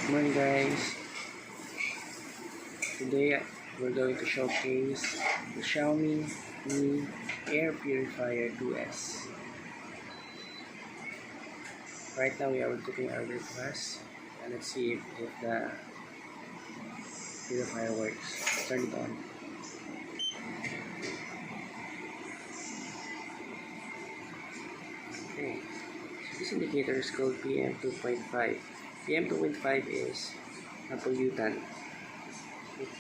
Good morning guys. Today we're going to showcase the Xiaomi Mi Air Purifier 2S. Right now we are cooking our breakfast and let's see if the purifier works. Turn it on. Okay, so this indicator is called PM2.5. PM2.5 is a pollutant.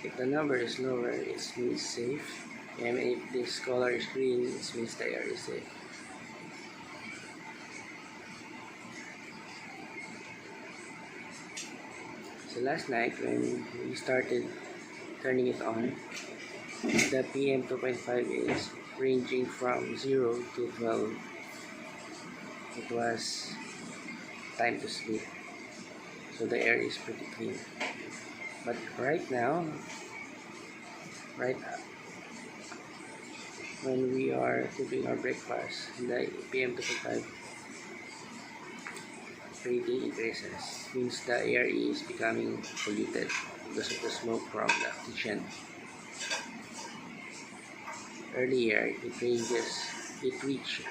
If the number is lower, it means safe, and if this color is green, it means the air is safe. So last night when we started turning it on, the PM2.5 is ranging from 0 to 12. It was time to sleep, so the air is pretty clean. But right now, when we are cooking our breakfast, the PM2.5 reading increases. Means the air is becoming polluted because of the smoke from the kitchen. Earlier, it reached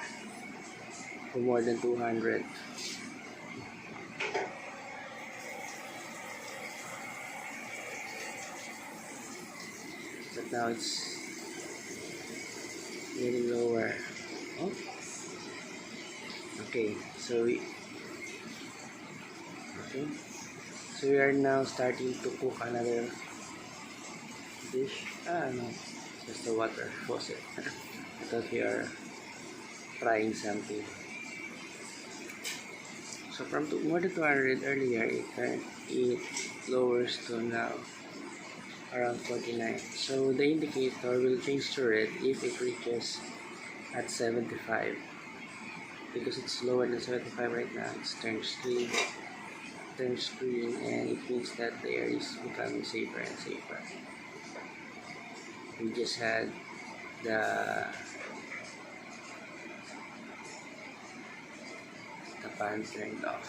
to more than 200. But now it's getting lower. Oh. Okay, so we are now starting to cook another dish. No, just the water faucet. I thought we are trying something. So from more than 200 earlier, it lowers to now around 49. So the indicator will change to red if it reaches at 75. Because it's lower than 75 right now, it turns green, and it means that the air is becoming safer and safer. We just had the fan turned off.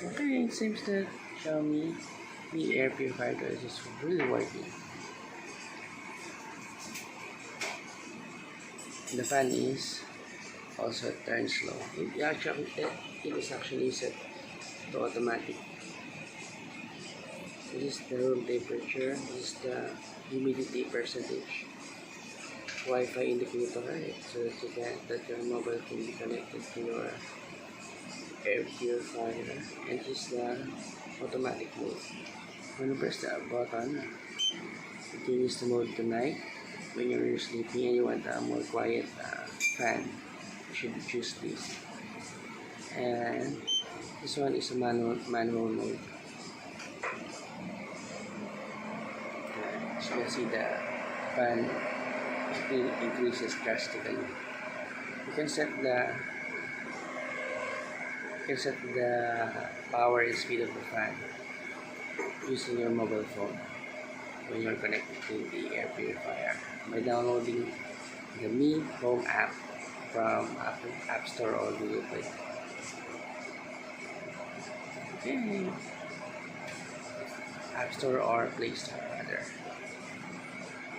Okay, it seems that Xiaomi Mi Air Purifier is really working. The fan is also turned slow. It is actually set to automatic. This is the room temperature. This is the humidity percentage. Wi-Fi indicator, so that your mobile can be connected to your air purifier, and this is the automatic mode. When you press the button, it changes the mode to night. When you're sleeping and you want a more quiet fan, you should choose this. And this one is a manual mode. So you can see the fan speed increases drastically. You can set the power and speed of the fan using your mobile phone when you're connected to the air purifier by downloading the Mi Home app from App Store or Google Play. Okay. App Store or Play Store rather.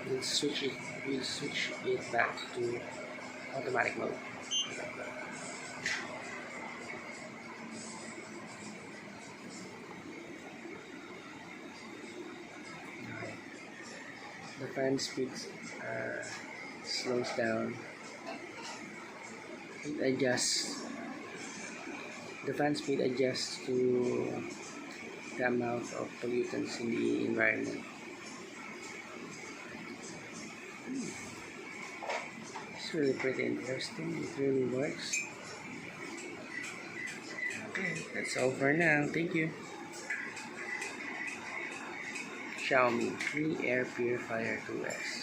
We'll switch it back to automatic mode. The fan speed slows down. The fan speed adjusts to the amount of pollutants in the environment. It's really pretty interesting. It really works. Okay, that's all for now. Thank you. Xiaomi Mi Air Purifier 2S.